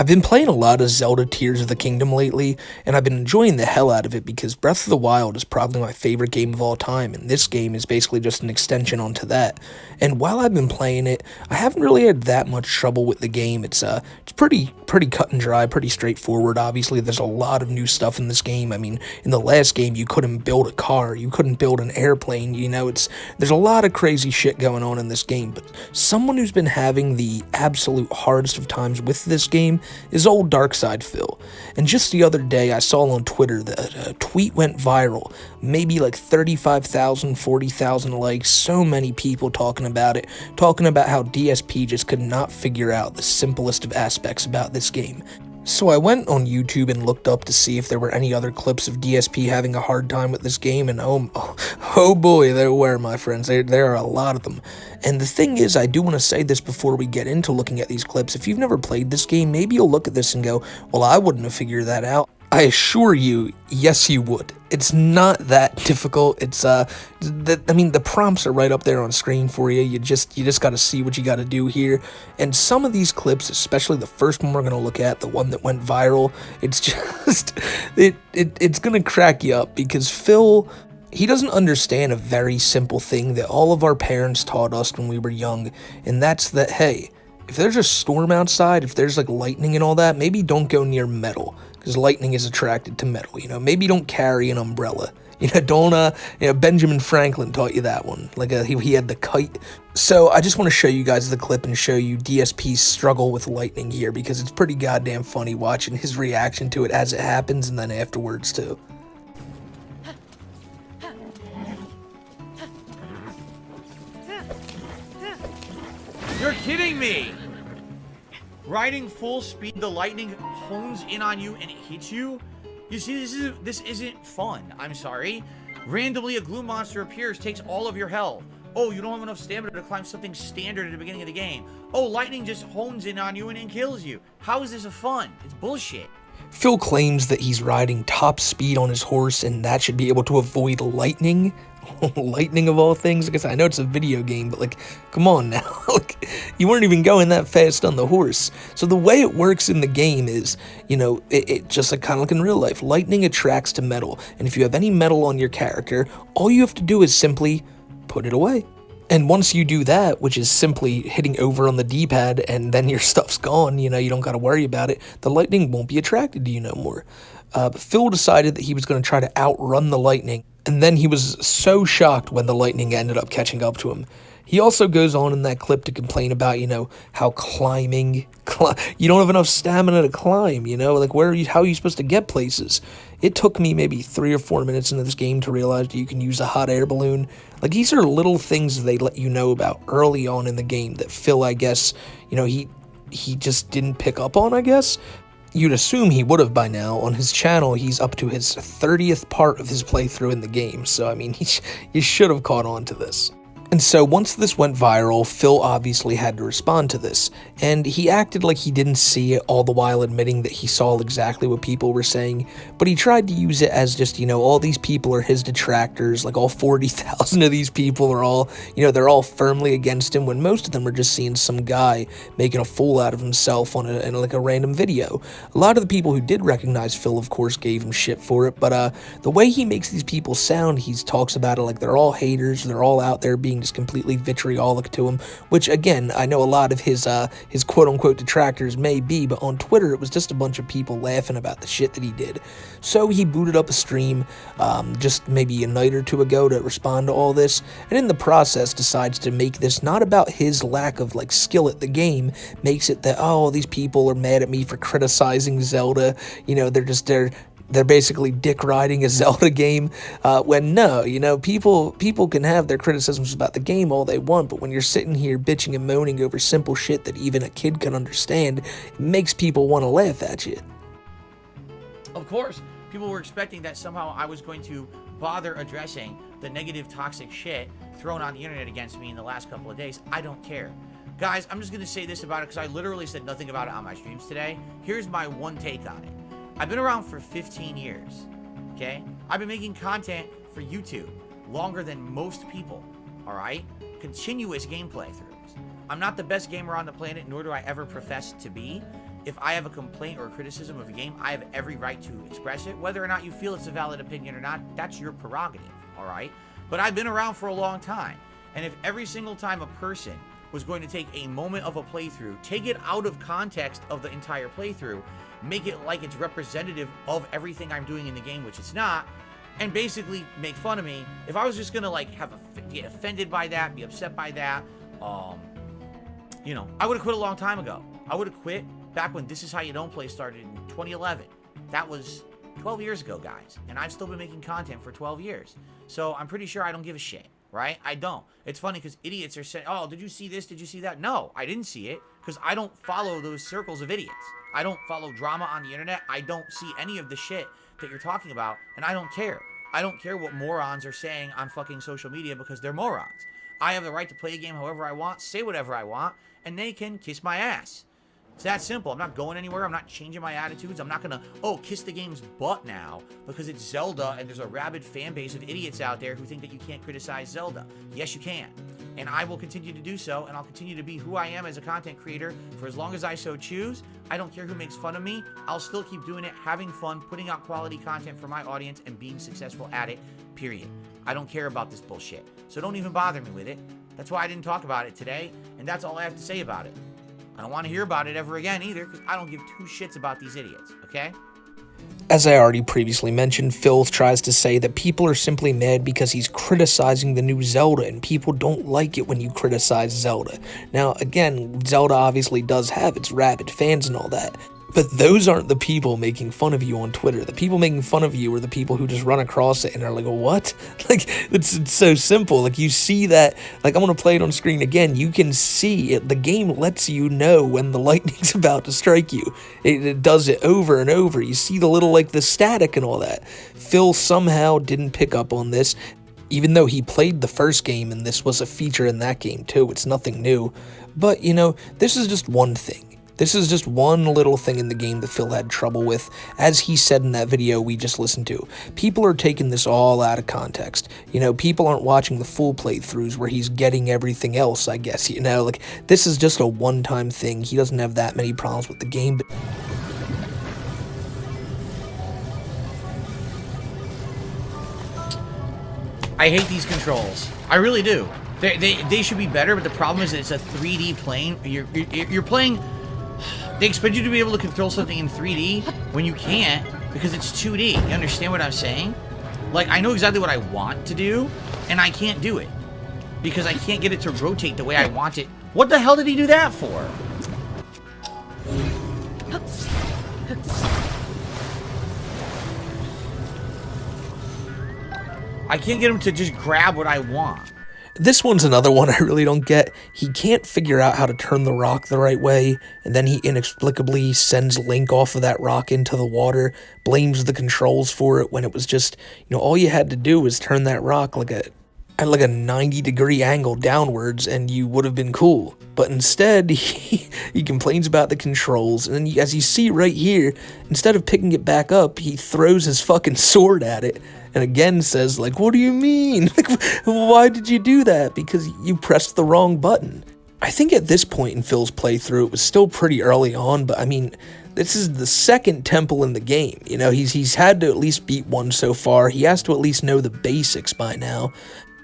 I've been playing a lot of Zelda Tears of the Kingdom lately, and I've been enjoying the hell out of it because Breath of the Wild is probably my favorite game of all time, and this game is basically just an extension onto that. And while I've been playing it, I haven't really had that much trouble with the game. It's pretty cut and dry, pretty straightforward. Obviously, there's a lot of new stuff in this game. I mean, in the last game, you couldn't build a car, you couldn't build an airplane. There's a lot of crazy shit going on in this game. But someone who's been having the absolute hardest of times with this game is old DarkSydePhil. And just the other day I saw on Twitter that a tweet went viral, maybe like 35,000, 40,000 likes, so many people talking about it, talking about how DSP just could not figure out the simplest of aspects about this game. So I went on YouTube and looked up to see if there were any other clips of DSP having a hard time with this game, and oh boy, there were, my friends. There are a lot of them. And the thing is, I do want to say this before we get into looking at these clips. If you've never played this game, maybe you'll look at this and go, well, I wouldn't have figured that out. I assure you, yes you would. It's not that difficult. The prompts are right up there on screen for you. You just got to see what you got to do here. And some of these clips, especially the first one we're going to look at, the one that went viral, it's just, it's going to crack you up because Phil, he doesn't understand a very simple thing that all of our parents taught us when we were young, and that's that, hey, if there's a storm outside, if there's like lightning and all that, maybe don't go near metal, because lightning is attracted to metal. Maybe don't carry an umbrella. Don't, Benjamin Franklin taught you that one. He had the kite. So I just want to show you guys the clip and show you DSP's struggle with lightning here, because it's pretty goddamn funny watching his reaction to it as it happens and then afterwards too. You're kidding me! Riding full speed, the lightning hones in on you and it hits you? You see, this isn't fun. I'm sorry. Randomly, a glue monster appears, takes all of your health. Oh, you don't have enough stamina to climb something standard at the beginning of the game. Oh, lightning just hones in on you and kills you. How is this a fun? It's bullshit. Phil claims that he's riding top speed on his horse and that should be able to avoid lightning. Lightning of all things. Because I know it's a video game, but come on now. You weren't even going that fast on the horse. So the way it works in the game is, it just kind of like in real life. Lightning attracts to metal, and if you have any metal on your character, all you have to do is simply put it away. And once you do that, which is simply hitting over on the D-pad and then your stuff's gone, you don't got to worry about it, the lightning won't be attracted to you no more. But Phil decided that he was going to try to outrun the lightning, and then he was so shocked when the lightning ended up catching up to him. He also goes on in that clip to complain about, how climbing, you don't have enough stamina to climb, how are you supposed to get places? It took me maybe 3 or 4 minutes into this game to realize that you can use a hot air balloon. These are little things they let you know about early on in the game that Phil, I guess, he just didn't pick up on, I guess. You'd assume he would have by now. On his channel, he's up to his 30th part of his playthrough in the game, so I mean, he should have caught on to this. And so once this went viral, Phil obviously had to respond to this, and he acted like he didn't see it, all the while admitting that he saw exactly what people were saying, but he tried to use it as just, all these people are his detractors, all 40,000 of these people are all, they're all firmly against him, when most of them are just seeing some guy making a fool out of himself in a random video. A lot of the people who did recognize Phil, of course, gave him shit for it, but the way he makes these people sound, he talks about it like they're all haters, they're all out there being just completely vitriolic to him, which again, I know a lot of his quote-unquote detractors may be, but on Twitter it was just a bunch of people laughing about the shit that he did. So he booted up a stream just maybe a night or two ago to respond to all this, and in the process decides to make this not about his lack of skill at the game, makes it that, oh, these people are mad at me for criticizing Zelda, they're basically dick riding a Zelda game, when no, people can have their criticisms about the game all they want, but when you're sitting here bitching and moaning over simple shit that even a kid can understand, it makes people want to laugh at you. Of course, people were expecting that somehow I was going to bother addressing the negative, toxic shit thrown on the internet against me in the last couple of days. I don't care. Guys, I'm just going to say this about it because I literally said nothing about it on my streams today. Here's my one take on it. I've been around for 15 years, okay? I've been making content for YouTube longer than most people, all right? Continuous gameplay throughs. I'm not the best gamer on the planet, nor do I ever profess to be. if I have a complaint or a criticism of a game, I have every right to express it. Whether or not you feel it's a valid opinion or not, that's your prerogative, all right? But I've been around for a long time, and if every single time a person was going to take a moment of a playthrough, take it out of context of the entire playthrough, make it like it's representative of everything I'm doing in the game, which it's not, and basically make fun of me, if I was just gonna like get offended by that, be upset by that, you know, I would have quit a long time ago. I would have quit back when This Is How You Don't Play started in 2011. That was 12 years ago, guys, and I've still been making content for 12 years. So I'm pretty sure I don't give a shit, right? I don't. It's funny because idiots are saying, oh, did you see this? Did you see that? No, I didn't see it because I don't follow those circles of idiots. I don't follow drama on the internet. I don't see any of the shit that you're talking about, and I don't care. I don't care what morons are saying on fucking social media because they're morons. I have the right to play a game however I want, say whatever I want, and they can kiss my ass. It's that simple. I'm not going anywhere. I'm not changing my attitudes. I'm not gonna, oh, kiss the game's butt now because it's Zelda and there's a rabid fan base of idiots out there who think that you can't criticize Zelda. Yes, you can. And I will continue to do so, and I'll continue to be who I am as a content creator for as long as I so choose. I don't care who makes fun of me. I'll still keep doing it, having fun, putting out quality content for my audience, and being successful at it, period. I don't care about this bullshit. So don't even bother me with it. That's why I didn't talk about it today, and that's all I have to say about it. I don't want to hear about it ever again either, because I don't give two shits about these idiots, okay? As I already previously mentioned, Phil tries to say that people are simply mad because he's criticizing the new Zelda, and people don't like it when you criticize Zelda. Now, again, Zelda obviously does have its rabid fans and all that, but those aren't the people making fun of you on Twitter. The people making fun of you are the people who just run across it and are like, what? Like, it's so simple. Like, you see that, like, I'm going to play it on screen again. You can see it. The game lets you know when the lightning's about to strike you. It does it over and over. You see the little, like, the static and all that. Phil somehow didn't pick up on this, even though he played the first game and this was a feature in that game too. It's nothing new. But, you know, this is just one thing. This is just one little thing in the game that Phil had trouble with. As he said in that video we just listened to, people are taking this all out of context. You know, people aren't watching the full playthroughs where he's getting everything else, I guess, you know? Like, this is just a one-time thing. He doesn't have that many problems with the game, but I hate these controls. I really do. They should be better, but the problem is that it's a 3D plane. You're playing... They expect you to be able to control something in 3D when you can't because it's 2D. You understand what I'm saying? Like, I know exactly what I want to do, and I can't do it because I can't get it to rotate the way I want it. What the hell did he do that for? I can't get him to just grab what I want. this one's another one I really don't get. He can't figure out how to turn the rock the right way, and then he inexplicably sends Link off of that rock into the water, blames the controls for it when it was just, you know, all you had to do was turn that rock like a 90-degree angle downwards and you would have been cool. But instead, he complains about the controls, and then as you see right here, instead of picking it back up, he throws his fucking sword at it, and again says, like, what do you mean? Like, why did you do that? Because you pressed the wrong button. I think at this point in Phil's playthrough, it was still pretty early on, but I mean, this is the second temple in the game. You know, he's had to at least beat one so far. He has to at least know the basics by now.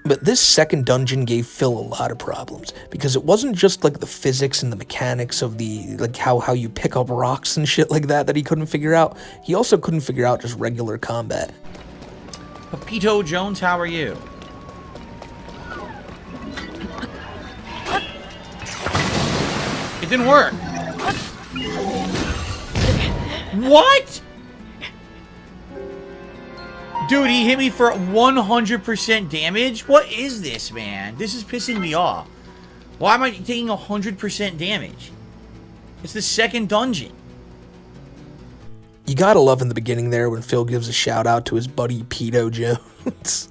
But this second dungeon gave Phil a lot of problems, because it wasn't just like the physics and the mechanics of the, like how you pick up rocks and shit like that he couldn't figure out. He also couldn't figure out just regular combat. Pepito Jones, how are you? It didn't work. What? Dude, he hit me for 100% damage? What is this, man? This is pissing me off. Why am I taking 100% damage? It's the second dungeon. You gotta love in the beginning there when Phil gives a shout out to his buddy Pepito Jones.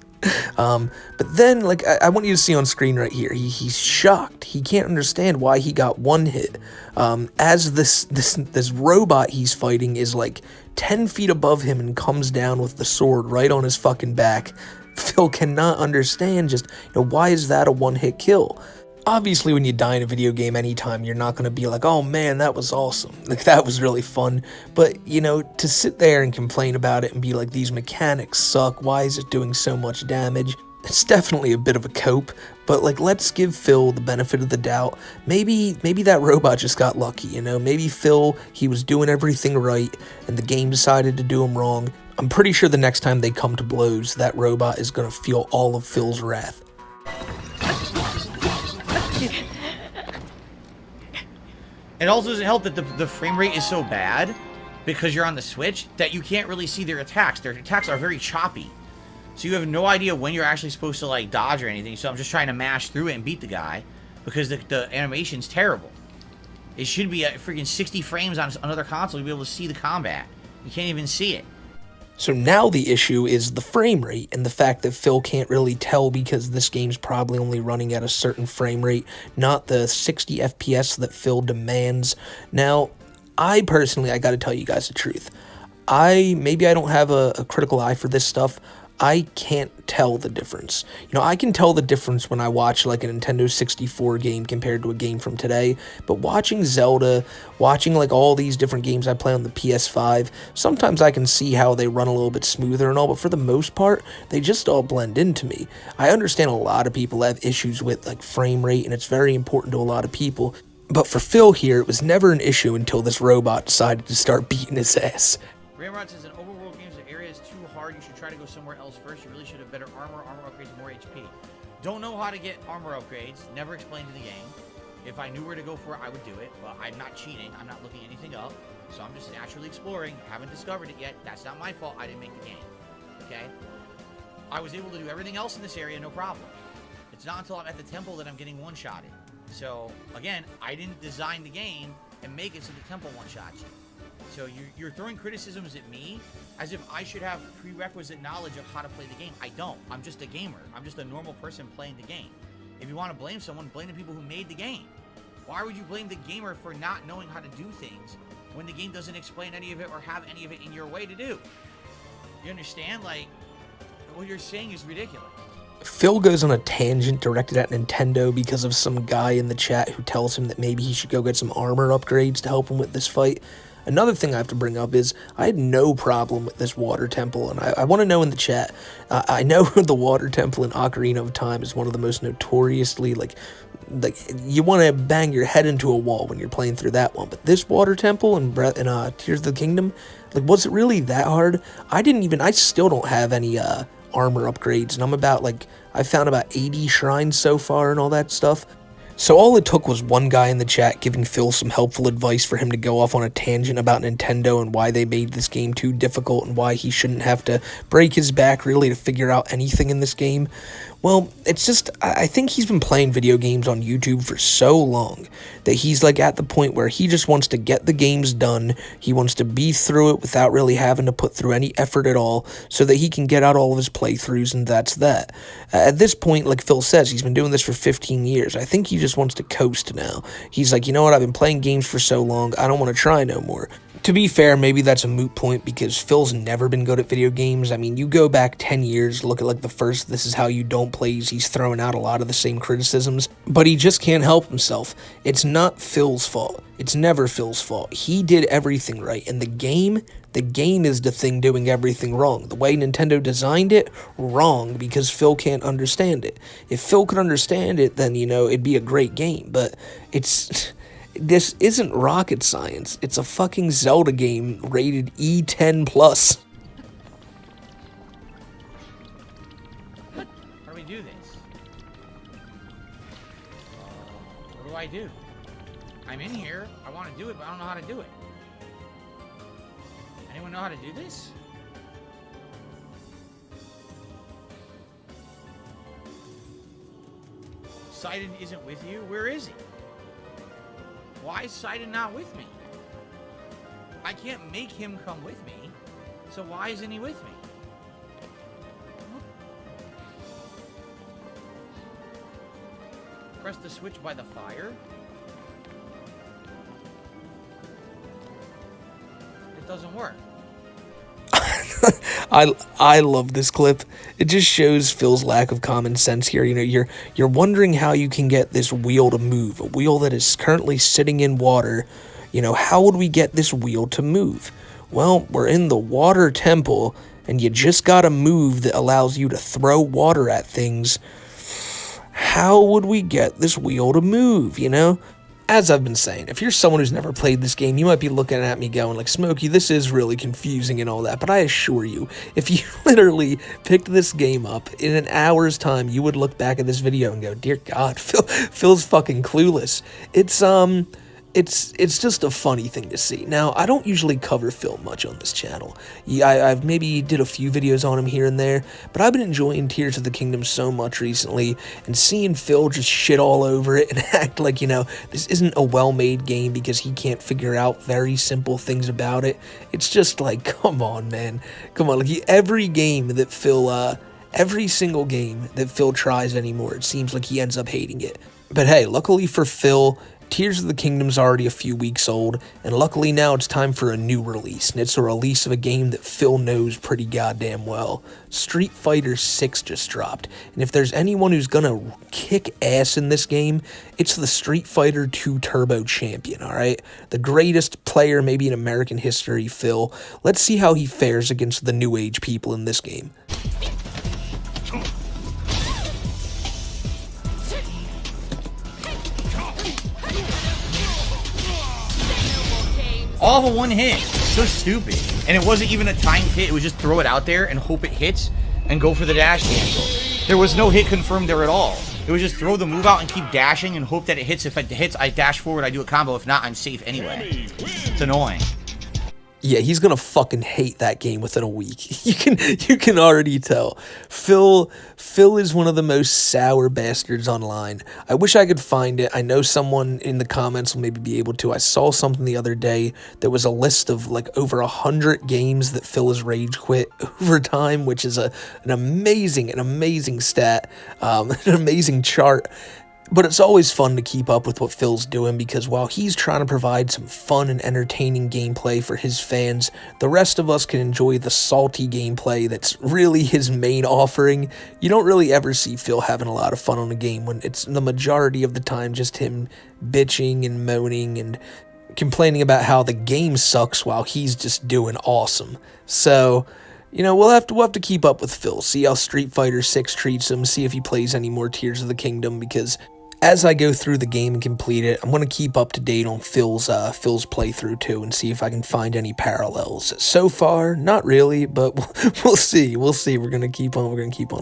But then, like, I want you to see on screen right here, he's shocked. He can't understand why he got one hit. As this robot he's fighting is like 10 feet above him and comes down with the sword right on his fucking back. Phil cannot understand just, you know, why is that a one-hit kill? Obviously, when you die in a video game anytime, you're not going to be like, oh man, that was awesome. Like, that was really fun. But, you know, to sit there and complain about it and be like, these mechanics suck, why is it doing so much damage? It's definitely a bit of a cope, but like, let's give Phil the benefit of the doubt. Maybe that robot just got lucky, you know? Maybe Phil, he was doing everything right, and the game decided to do him wrong. I'm pretty sure the next time they come to blows, that robot is going to feel all of Phil's wrath. It also doesn't help that the frame rate is so bad because you're on the Switch that you can't really see their attacks. Their attacks are very choppy. So you have no idea when you're actually supposed to like dodge or anything. So I'm just trying to mash through it and beat the guy because the animation's terrible. It should be at freaking 60 frames on another console to be able to see the combat. You can't even see it. So now the issue is the frame rate and the fact that Phil can't really tell because this game's probably only running at a certain frame rate, not the 60 FPS that Phil demands. Now, I personally, I gotta tell you guys the truth. Maybe I don't have a critical eye for this stuff. I can't tell the difference. You know, I can tell the difference when I watch like a Nintendo 64 game compared to a game from today, but watching Zelda, watching like all these different games I play on the PS5, sometimes I can see how they run a little bit smoother and all, but for the most part, they just all blend into me. I understand a lot of people have issues with like frame rate, and it's very important to a lot of people, but for Phil here, it was never an issue until this robot decided to start beating his ass. Ramrod says an overworld games, the area is too hard. You should try to go somewhere else first. You really should have better armor upgrades, more HP. Don't know how to get armor upgrades. Never explained to the game. If I knew where to go for it, I would do it. But I'm not cheating. I'm not looking anything up. So I'm just naturally exploring. Haven't discovered it yet. That's not my fault. I didn't make the game. Okay? I was able to do everything else in this area, no problem. It's not until I'm at the temple that I'm getting one-shotted. So, again, I didn't design the game and make it so the temple one-shots you. So you're throwing criticisms at me as if I should have prerequisite knowledge of how to play the game. I don't. I'm just a gamer. I'm just a normal person playing the game. If you want to blame someone, blame the people who made the game. Why would you blame the gamer for not knowing how to do things when the game doesn't explain any of it or have any of it in your way to do? You understand? Like, what you're saying is ridiculous. Phil goes on a tangent directed at Nintendo because of some guy in the chat who tells him that maybe he should go get some armor upgrades to help him with this fight. Another thing I have to bring up is I had no problem with this water temple, and I want to know in the chat, I know the water temple in Ocarina of Time is one of the most notoriously, like you want to bang your head into a wall when you're playing through that one, but this water temple in Tears of the Kingdom, like, was it really that hard? I still don't have any armor upgrades, and I found about 80 shrines so far and all that stuff. So all it took was one guy in the chat giving Phil some helpful advice for him to go off on a tangent about Nintendo and why they made this game too difficult and why he shouldn't have to break his back really to figure out anything in this game. Well, it's just, I think he's been playing video games on YouTube for so long that he's like at the point where he just wants to get the games done. He wants to be through it without really having to put through any effort at all so that he can get out all of his playthroughs, and that's that. At this point, like Phil says, he's been doing this for 15 years. I think he just wants to coast now. He's like, you know what, I've been playing games for so long, I don't want to try no more. To be fair, maybe that's a moot point because Phil's never been good at video games. I mean, you go back 10 years, look at like the first This Is How You Don't Plays, he's throwing out a lot of the same criticisms, but he just can't help himself. It's not Phil's fault. It's never Phil's fault. He did everything right, and the game is the thing doing everything wrong. The way Nintendo designed it, wrong, because Phil can't understand it. If Phil could understand it, then, you know, it'd be a great game, but this isn't rocket science. It's a fucking Zelda game rated E10+. How do we do this? What do I do? I'm in here. I want to do it, but I don't know how to do it. Anyone know how to do this? Sidon isn't with you? Where is he? Why is Sidon not with me? I can't make him come with me, so why isn't he with me? Press the switch by the fire? It doesn't work. I love this clip. It just shows Phil's lack of common sense here. You know, you're wondering how you can get this wheel to move, a wheel that is currently sitting in water. You know, how would we get this wheel to move? Well, we're in the water temple, and you just got a move that allows you to throw water at things. How would we get this wheel to move, you know? As I've been saying, if you're someone who's never played this game, you might be looking at me going like, Smokey, this is really confusing and all that, but I assure you, if you literally picked this game up in an hour's time, you would look back at this video and go, dear God, Phil's fucking clueless. It's just a funny thing to see. Now, I don't usually cover Phil much on this channel. Yeah, I've maybe did a few videos on him here and there, but I've been enjoying Tears of the Kingdom so much recently, and seeing Phil just shit all over it and act like, you know, this isn't a well-made game because he can't figure out very simple things about it. It's just like, come on, man. Come on, like every single game that Phil tries anymore, it seems like he ends up hating it. But hey, luckily for Phil, Tears of the Kingdom's already a few weeks old, and luckily now it's time for a new release, and it's a release of a game that Phil knows pretty goddamn well. Street Fighter 6 just dropped, and if there's anyone who's gonna kick ass in this game, it's the Street Fighter 2 Turbo Champion, alright? The greatest player maybe in American history, Phil. Let's see how he fares against the new age people in this game. All of a one hit. So stupid. And it wasn't even a timed hit. It was just throw it out there and hope it hits and go for the dash cancel. There was no hit confirmed there at all. It was just throw the move out and keep dashing and hope that it hits. If it hits, I dash forward, I do a combo. If not, I'm safe anyway. It's annoying. Yeah, he's gonna fucking hate that game within a week. You can already tell. Phil is one of the most sour bastards online. I wish I could find it. I know someone in the comments will maybe be able to. I saw something the other day. There was a list of like over 100 games that Phil has rage quit over time, which is an amazing stat, an amazing chart. But it's always fun to keep up with what Phil's doing, because while he's trying to provide some fun and entertaining gameplay for his fans, the rest of us can enjoy the salty gameplay that's really his main offering. You don't really ever see Phil having a lot of fun on a game when it's the majority of the time just him bitching and moaning and complaining about how the game sucks while he's just doing awesome. So, you know, we'll have to keep up with Phil, see how Street Fighter 6 treats him, see if he plays any more Tears of the Kingdom, because as I go through the game and complete it, I'm going to keep up to date on Phil's playthrough too, and see if I can find any parallels. So far, not really, but we'll see. We'll see. We're going to keep on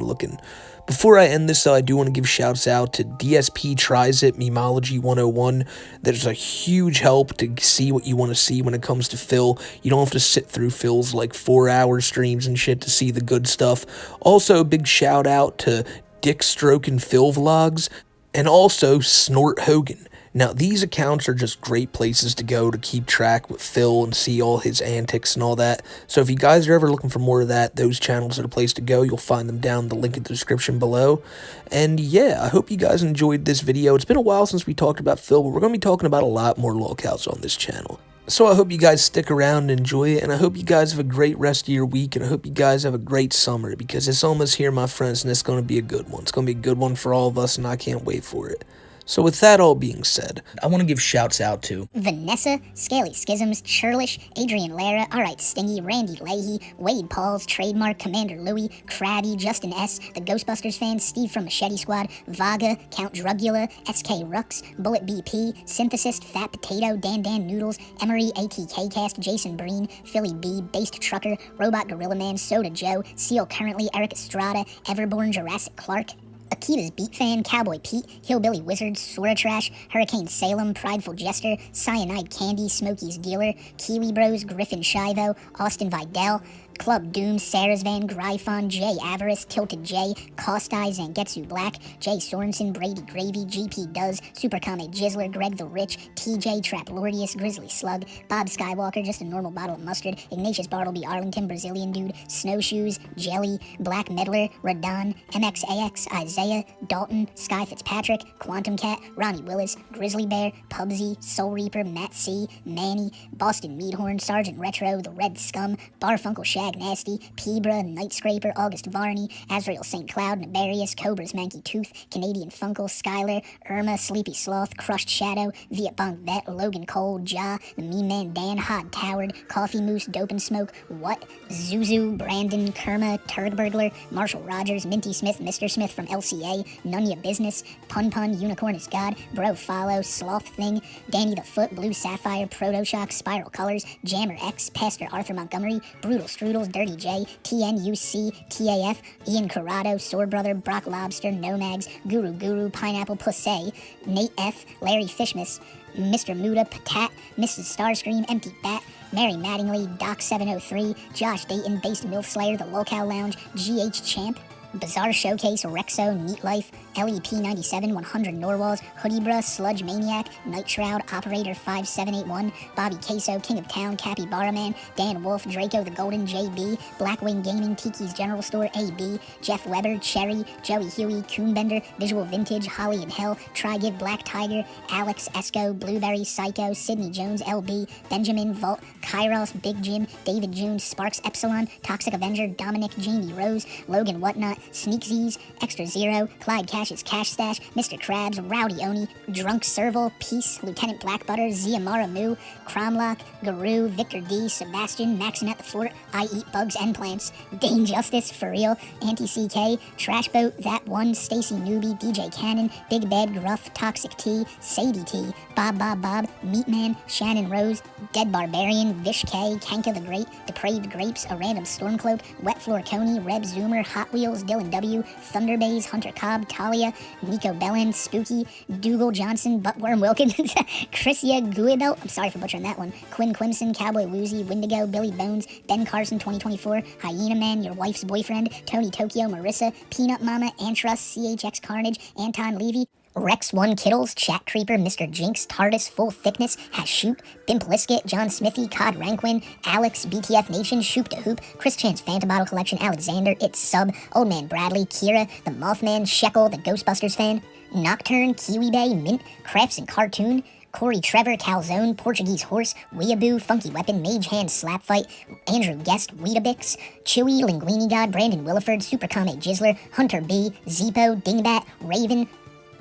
looking. Before I end this, though, I do want to give shouts out to DSP Tries It Memology 101. There's a huge help to see what you want to see when it comes to Phil. You don't have to sit through Phil's like 4-hour streams and shit to see the good stuff. Also, a big shout out to Dick Stroke and Phil Vlogs, and also Snort Hogan. Now, these accounts are just great places to go to keep track with Phil and see all his antics and all that. So if you guys are ever looking for more of that, those channels are the place to go. You'll find them down in the link in the description below. And yeah, I hope you guys enjoyed this video. It's been a while since we talked about Phil, but we're going to be talking about a lot more lolcows on this channel. So I hope you guys stick around and enjoy it, and I hope you guys have a great rest of your week, and I hope you guys have a great summer, because it's almost here, my friends, and it's going to be a good one. It's going to be a good one for all of us, and I can't wait for it. So with that all being said, I want to give shouts out to Vanessa, Scaly Schisms, Churlish, Adrian Lara, Alright Stingy, Randy Leahy, Wade Pauls, Trademark, Commander Louie, Crabby, Justin S., the Ghostbusters fans, Steve from Machete Squad, Vaga, Count Drugula, SK Rux, Bullet BP, Synthesist, Fat Potato, Dan Noodles, Emery, ATK Cast, Jason Breen, Philly B, Based Trucker, Robot Gorilla Man, Soda Joe, Seal Currently, Eric Estrada, Everborn, Jurassic Clark, Akita's Beat Fan, Cowboy Pete, Hillbilly Wizard, Sora Trash, Hurricane Salem, Prideful Jester, Cyanide Candy, Smokey's Dealer, Kiwi Bros, Griffin Shivo, Austin Vidal, Club Doom, Sarah's Van, Gryphon, Jay Avarice, Tilted J, Costai, Zangetsu Black, Jay Sorensen, Brady Gravy, GP Does, Super Comet Jizzler, Greg the Rich, TJ Traplordius, Grizzly Slug, Bob Skywalker, Just a Normal Bottle of Mustard, Ignatius Bartleby Arlington, Brazilian Dude, Snowshoes, Jelly, Black Meddler, Radon, MXAX, Isaiah, Dalton, Sky Fitzpatrick, Quantum Cat, Ronnie Willis, Grizzly Bear, Pubsy, Soul Reaper, Matt C, Manny, Boston Meadhorn, Sergeant Retro, The Red Scum, Barfunkel Shack, Bag Nasty, Pebra, Night Scraper, August Varney, Azrael St. Cloud, Nefarious, Cobra's Manky Tooth, Canadian Funkle, Skylar, Irma, Sleepy Sloth, Crushed Shadow, Viet Bong Vet, Logan Cole, Ja, The Mean Man Dan, Hot Towered, Coffee Moose, Dope and Smoke, What, Zuzu, Brandon, Kerma, Turg Burglar, Marshall Rogers, Minty Smith, Mr. Smith from LCA, None Ya Business, Pun Pun, Unicorn is God, Bro Follow, Sloth Thing, Danny the Foot, Blue Sapphire, Protoshock, Spiral Colors, Jammer X, Pastor Arthur Montgomery, Brutal Strudels, Dirty J, TNUC, TAF, Ian Corrado, Sword Brother, Brock Lobster, Nomags, Guru, Pineapple Pussay, Nate F, Larry Fishmas, Mr. Muda, Patat, Mrs. Starscream, Empty Bat, Mary Mattingly, Doc703, Josh Dayton, Based Milf Slayer, The Locale Lounge, GH Champ, Bizarre Showcase, Rexo, Neat Life, LEP97, 100 Norwalls, Hoodiebra, Sludge Maniac, Night Shroud, Operator 5781, Bobby Queso, King of Town, Capybara Man, Dan Wolf, Draco the Golden, JB, Blackwing Gaming, Tiki's General Store, AB, Jeff Weber, Cherry, Joey Huey, Coonbender, Visual Vintage, Holly in Hell, Try Give Black Tiger, Alex, Esco, Blueberry, Psycho, Sydney Jones, LB, Benjamin, Vault, Kairos, Big Jim, David June, Sparks Epsilon, Toxic Avenger, Dominic, Jamie Rose, Logan Whatnot, Sneak Z's, Extra Zero, Clyde Cash's Cash Stash, Mr. Krabs, Rowdy Oni, Drunk Serval, Peace, Lieutenant Blackbutter, Ziamara Moo, Cromlock, Guru, Victor D, Sebastian, Maxim at the Fort, I Eat Bugs and Plants, Dane Justice, For Real, Anti-CK, Trash Boat, That One, Stacy Newbie, DJ Cannon, Big Bad Gruff, Toxic T, Sadie T, Bob, Meatman, Shannon Rose, Dead Barbarian, Vish K, Kanka the Great, Depraved Grapes, A Random Stormcloak, Wet Floor Coney, Reb Zoomer, Hot Wheels, Dylan W, Thunderbaze, Hunter Cobb, Talia, Nico Bellin, Spooky, Dougal Johnson, Buttworm Wilkins, Chrisia Guibel, I'm sorry for butchering that one, Quinn Quimson, Cowboy Woozy, Windigo, Billy Bones, Ben Carson 2024, Hyena Man, Your Wife's Boyfriend, Tony Tokyo, Marissa, Peanut Mama, Antrust, CHX Carnage, Anton Levy, Rex 1 Kittles, Chat Creeper, Mr. Jinx, TARDIS, Full Thickness, Hashoop, Bimp Liskit, John Smithy, Cod Ranquin, Alex, BTF Nation, Shoop to Hoop, Chris Chan's Fanta Bottle Collection, Alexander, It's Sub, Old Man Bradley, Kira, The Mothman, Shekel, The Ghostbusters Fan, Nocturne, Kiwi Bay, Mint, Crafts and Cartoon, Corey Trevor, Calzone, Portuguese Horse, Weeaboo, Funky Weapon, Mage Hand, Slap Fight, Andrew Guest, Weetabix, Chewy, Linguini God, Brandon Williford, Super Comet Jizzler, Hunter B, Zeepo, Dingbat, Raven,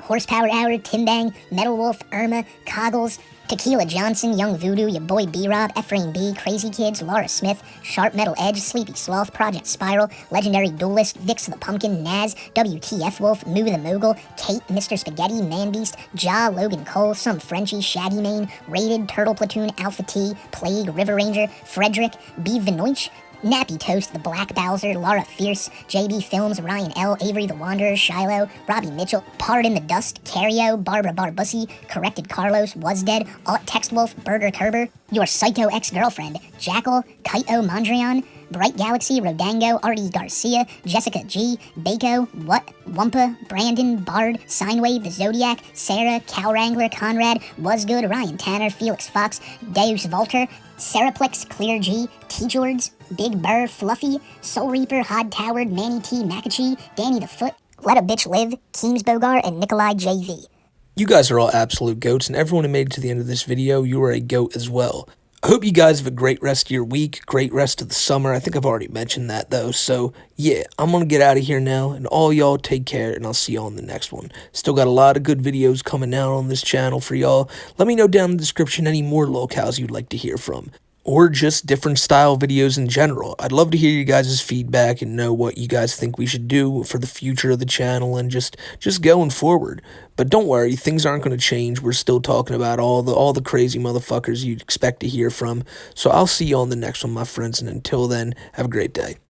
Horsepower Hour, Timbang, Metal Wolf, Irma, Coggles, Tequila Johnson, Young Voodoo, Your Boy B-Rob, Ephraim B, Crazy Kids, Laura Smith, Sharp Metal Edge, Sleepy Sloth, Project Spiral, Legendary Duelist, Vix the Pumpkin, Naz, WTF Wolf, Moo the Mogul, Kate, Mr. Spaghetti, Man Beast, Ja, Logan Cole, Some Frenchie, Shaggy Mane, Rated, Turtle Platoon, Alpha T, Plague, River Ranger, Frederick, B. Vinoich, Nappy Toast, The Black Bowser, Laura Fierce, JB Films, Ryan L, Avery the Wanderer, Shiloh, Robbie Mitchell, Pard in the Dust, Cario, Barbara Barbussy, Corrected Carlos, Was Dead, Alt Text Wolf, Burger Kerber, Your Psycho Ex-Girlfriend, Jackal, Kaito Mondrian, Bright Galaxy, Rodango, R.D. Garcia, Jessica G, Bako, What, Wumpa, Brandon, Bard, Sinewave, The Zodiac, Sarah, Cow Wrangler, Conrad, Was Good, Ryan Tanner, Felix Fox, Deus Volter, Seraplex, Clear G, T-Jords, Big Burr, Fluffy, Soul Reaper, Hod Towered, Manny T, Makachi, Danny the Foot, Let a Bitch Live, Keems Bogar, and Nikolai JV. You guys are all absolute goats, and everyone who made it to the end of this video, you are a goat as well. I hope you guys have a great rest of your week, great rest of the summer. I think I've already mentioned that though, so yeah, I'm gonna get out of here now, and all y'all take care, and I'll see y'all in the next one. Still got a lot of good videos coming out on this channel for y'all. Let me know down in the description any more locales you'd like to hear from, or just different style videos in general. I'd love to hear you guys' feedback and know what you guys think we should do for the future of the channel and just going forward. But don't worry, things aren't going to change. We're still talking about all the crazy motherfuckers you'd expect to hear from. So I'll see you on the next one, my friends, and until then, have a great day.